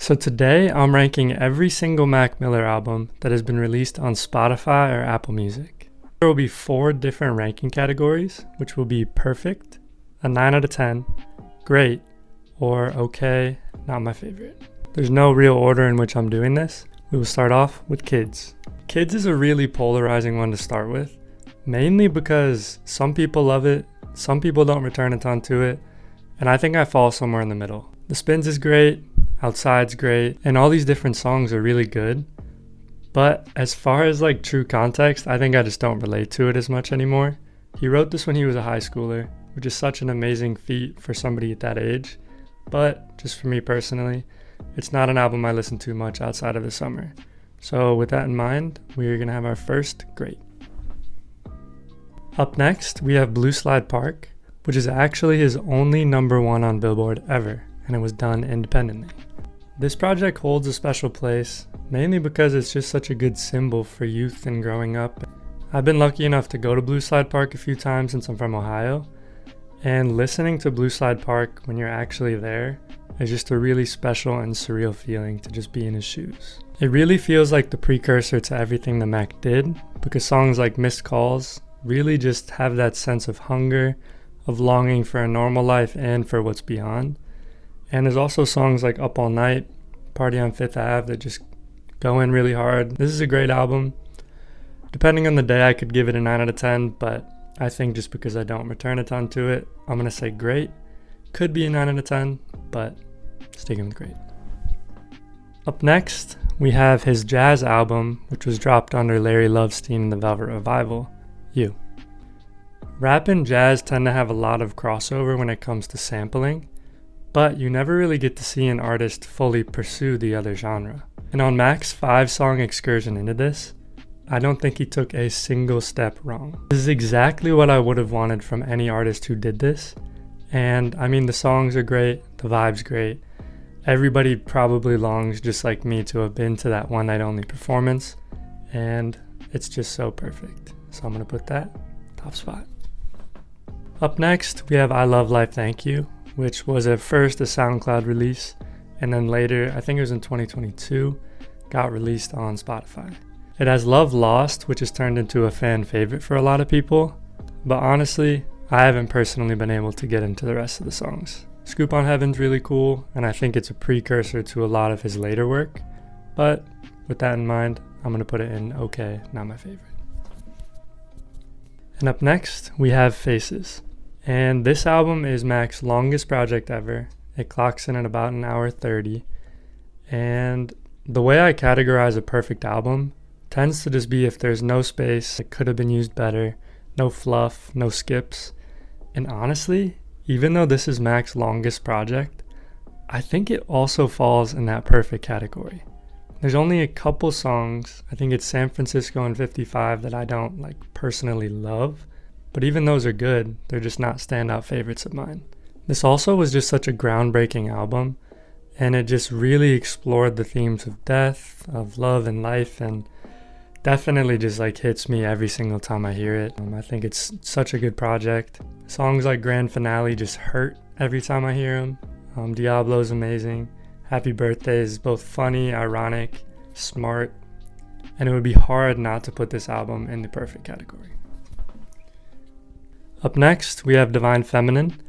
So today I'm ranking every single Mac Miller album that has been released on Spotify or Apple Music. There will be 4 different ranking categories, which will be perfect, a 9 out of 10, great, or okay, not my favorite. There's no real order in which I'm doing this. We will start off with Kids. Kids is a really polarizing one to start with, mainly because some people love it, some people don't return a ton to it, and I think I fall somewhere in the middle. The Spins is great, Outside's great, and all these different songs are really good. But as far as like true context, I think I just don't relate to it as much anymore. He wrote this when he was a high schooler, which is such an amazing feat for somebody at that age. But just for me personally, it's not an album I listen to much outside of the summer. So with that in mind, we're gonna have our first great. Up next, we have Blue Slide Park, which is actually his only #1 on Billboard ever, and it was done independently. This project holds a special place, mainly because it's just such a good symbol for youth and growing up. I've been lucky enough to go to Blue Slide Park a few times since I'm from Ohio, and listening to Blue Slide Park when you're actually there is just a really special and surreal feeling to just be in his shoes. It really feels like the precursor to everything the Mac did, because songs like Missed Calls really just have that sense of hunger, of longing for a normal life and for what's beyond. And there's also songs like Up All Night, Party on 5th Ave that just go in really hard. This is a great album. Depending on the day, I could give it a 9 out of 10, but I think just because I don't return a ton to it, I'm going to say great. Could be a 9 out of 10, but sticking with great. Up next, we have his jazz album, which was dropped under Larry Lovestein and the Velvet Revival, You. Rap and jazz tend to have a lot of crossover when it comes to sampling, but you never really get to see an artist fully pursue the other genre. And on Mac's 5-song excursion into this, I don't think he took a single step wrong. This is exactly what I would have wanted from any artist who did this. And I mean, the songs are great, the vibe's great. Everybody probably longs, just like me, to have been to that one night only performance. And it's just so perfect. So I'm gonna put that top spot. Up next, we have I Love Life, Thank You, which was at first a SoundCloud release, and then later, I think it was in 2022, got released on Spotify. It has Love Lost, which has turned into a fan favorite for a lot of people, but honestly, I haven't personally been able to get into the rest of the songs. Scoop on Heaven's really cool, and I think it's a precursor to a lot of his later work, but with that in mind, I'm going to put it in okay, not my favorite. And up next, we have Faces. And this album is Mac's longest project ever. It clocks in at about 1 hour 30. And the way I categorize a perfect album tends to just be if there's no space, it could have been used better, no fluff, no skips. And honestly, even though this is Mac's longest project, I think it also falls in that perfect category. There's only a couple songs, I think it's San Francisco and 55, that I don't personally love. But even those are good, they're just not standout favorites of mine. This also was just such a groundbreaking album, and it just really explored the themes of death, of love and life, and definitely just hits me every single time I hear it. I think it's such a good project. Songs like Grand Finale just hurt every time I hear them. Diablo's amazing. Happy Birthday is both funny, ironic, smart, and it would be hard not to put this album in the perfect category. Up next, we have Divine Feminine,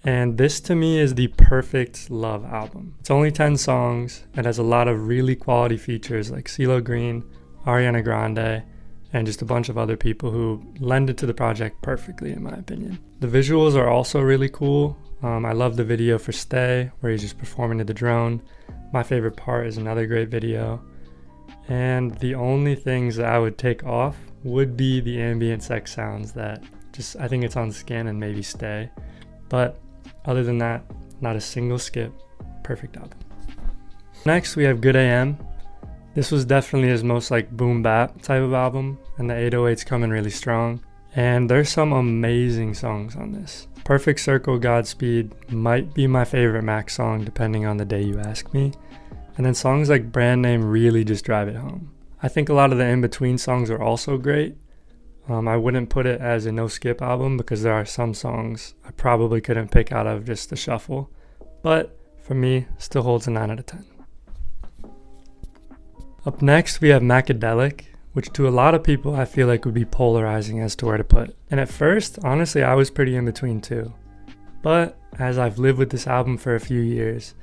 and this to me is the perfect love album. It's only 10 songs, it has a lot of really quality features like CeeLo Green, Ariana Grande, and just a bunch of other people who lend it to the project perfectly in my opinion. The visuals are also really cool. I love the video for Stay, where he's just performing to the drone. My favorite part is another great video. And the only things that I would take off would be the ambient sex sounds that I think it's on Scan and maybe Stay. But other than that, not a single skip. Perfect album. Next, we have Good AM. This was definitely his most boom bap type of album, and the 808s come in really strong. And there's some amazing songs on this. Perfect Circle, Godspeed might be my favorite Mac song depending on the day you ask me. And then songs like Brand Name really just drive it home. I think a lot of the in-between songs are also great. I wouldn't put it as a no-skip album because there are some songs I probably couldn't pick out of just the shuffle. But for me, still holds a 9 out of 10. Up next, we have Macadelic, which to a lot of people I feel like would be polarizing as to where to put. And at first, honestly, I was pretty in between too. But as I've lived with this album for a few years,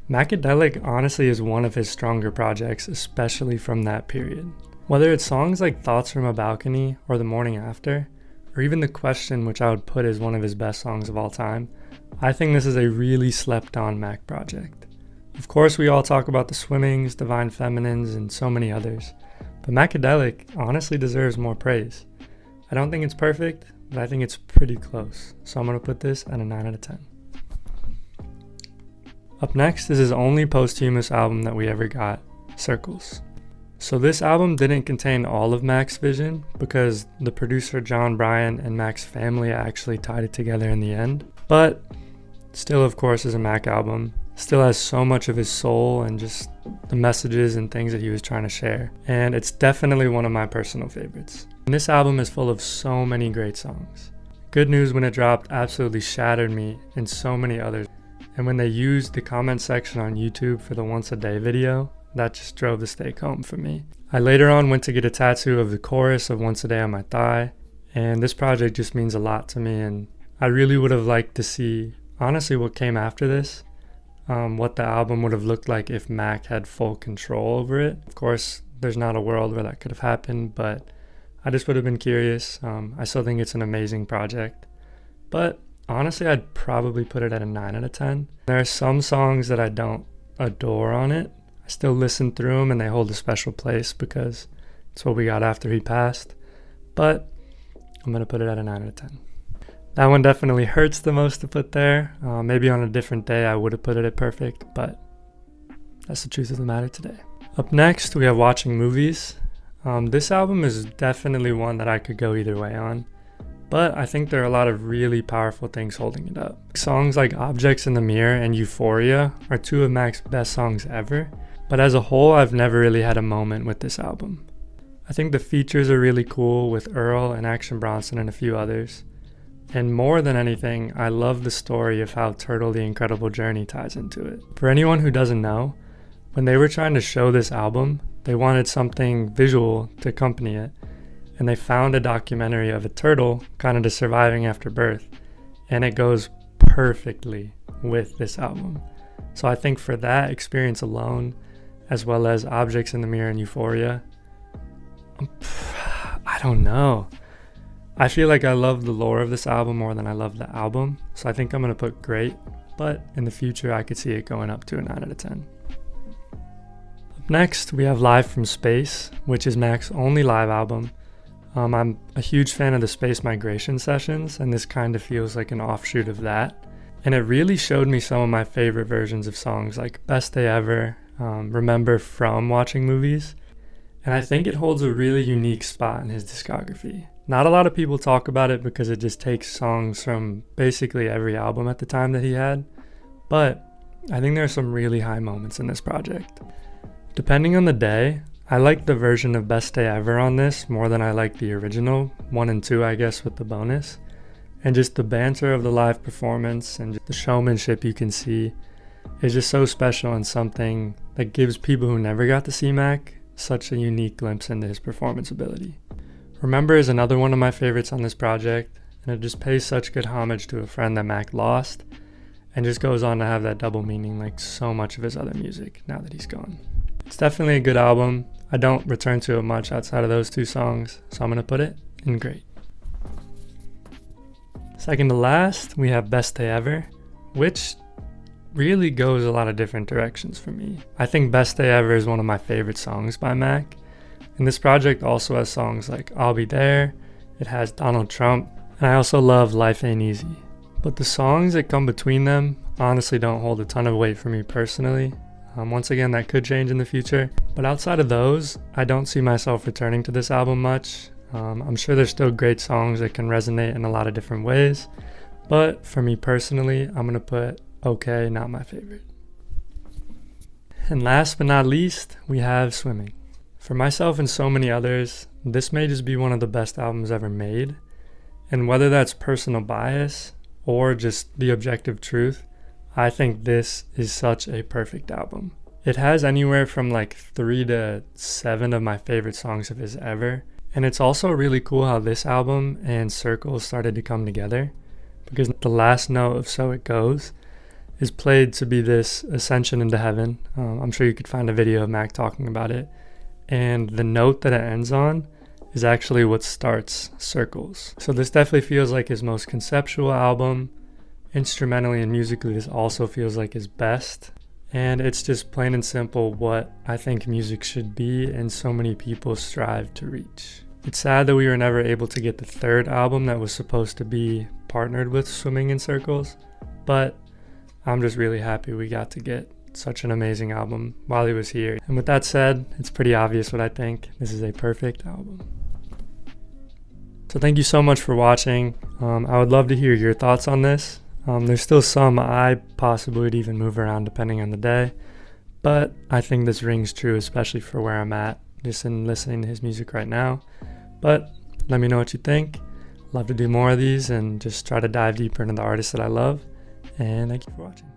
Macadelic honestly is one of his stronger projects, especially from that period. Whether it's songs like Thoughts from a Balcony or The Morning After, or even The Question, which I would put as one of his best songs of all time, I think this is a really slept on Mac project. Of course, we all talk about the Swimmings, Divine Feminines, and so many others, but Macadelic honestly deserves more praise. I don't think it's perfect, but I think it's pretty close, so I'm going to put this at a 9 out of 10. Up next is his only posthumous album that we ever got, Circles. So this album didn't contain all of Mac's vision because the producer John Bryan and Mac's family actually tied it together in the end, but still of course is a Mac album. Still has so much of his soul and just the messages and things that he was trying to share. And it's definitely one of my personal favorites. And this album is full of so many great songs. Good News when it dropped absolutely shattered me and so many others. And when they used the comment section on YouTube for the Once a Day video, that just drove the stake home for me. I later on went to get a tattoo of the chorus of Once a Day on my thigh. And this project just means a lot to me. And I really would have liked to see, honestly, what came after this. What the album would have looked like if Mac had full control over it. Of course, there's not a world where that could have happened, but I just would have been curious. I still think it's an amazing project. But honestly, I'd probably put it at a 9 out of 10. There are some songs that I don't adore on it. I still listen through them and they hold a special place because it's what we got after he passed. But I'm going to put it at a 9 out of 10. That one definitely hurts the most to put there. Maybe on a different day I would have put it at perfect, but that's the truth of the matter today. Up next, we have Watching Movies. This album is definitely one that I could go either way on, but I think there are a lot of really powerful things holding it up. Songs like Objects in the Mirror and Euphoria are two of Mac's best songs ever, but as a whole, I've never really had a moment with this album. I think the features are really cool with Earl and Action Bronson and a few others. And more than anything, I love the story of how Turtle the Incredible Journey ties into it. For anyone who doesn't know, when they were trying to show this album, they wanted something visual to accompany it, and they found a documentary of a turtle kind of just surviving after birth, and it goes perfectly with this album. So I think for that experience alone, as well as Objects in the Mirror and Euphoria, I don't know. I feel like I love the lore of this album more than I love the album, so I think I'm going to put great, but in the future I could see it going up to a 9 out of 10. Up next, we have Live from Space, which is Mac's only live album. I'm a huge fan of the Space Migration sessions, and this kind of feels like an offshoot of that. And it really showed me some of my favorite versions of songs like Best Day Ever, Remember from Watching Movies, and I think it holds a really unique spot in his discography. Not a lot of people talk about it because it just takes songs from basically every album at the time that he had, but I think there are some really high moments in this project. Depending on the day, I like the version of Best Day Ever on this more than I like the original, 1 and 2 I guess with the bonus, and just the banter of the live performance and the showmanship you can see is just so special and something that gives people who never got to see Mac such a unique glimpse into his performance ability. Remember is another one of my favorites on this project, and it just pays such good homage to a friend that Mac lost, and just goes on to have that double meaning like so much of his other music now that he's gone. It's definitely a good album. I don't return to it much outside of those two songs, so I'm going to put it in great. Second to last, we have Best Day Ever, which really goes a lot of different directions for me. I think Best Day Ever is one of my favorite songs by Mac. And this project also has songs like I'll Be There, it has Donald Trump, and I also love Life Ain't Easy. But the songs that come between them honestly don't hold a ton of weight for me personally. Once again, that could change in the future. But outside of those, I don't see myself returning to this album much. I'm sure there's still great songs that can resonate in a lot of different ways. But for me personally, I'm going to put okay, not my favorite. And last but not least, we have Swimming. For myself and so many others, this may just be one of the best albums ever made. And whether that's personal bias or just the objective truth, I think this is such a perfect album. It has anywhere from like 3 to 7 of my favorite songs of his ever. And it's also really cool how this album and Circles started to come together, because the last note of So It Goes is played to be this ascension into heaven. I'm sure you could find a video of Mac talking about it. And the note that it ends on is actually what starts Circles. So this definitely feels like his most conceptual album. Instrumentally and musically, this also feels like his best. And it's just plain and simple what I think music should be and so many people strive to reach. It's sad that we were never able to get the third album that was supposed to be partnered with Swimming in Circles, but I'm just really happy we got to get such an amazing album while he was here. And with that said, it's pretty obvious what I think. This is a perfect album. So thank you so much for watching. I would love to hear your thoughts on this. There's still some I possibly would even move around depending on the day, but I think this rings true, especially for where I'm at just in listening to his music right now. But let me know what you think. Love to do more of these and just try to dive deeper into the artists that I love. And thank you for watching.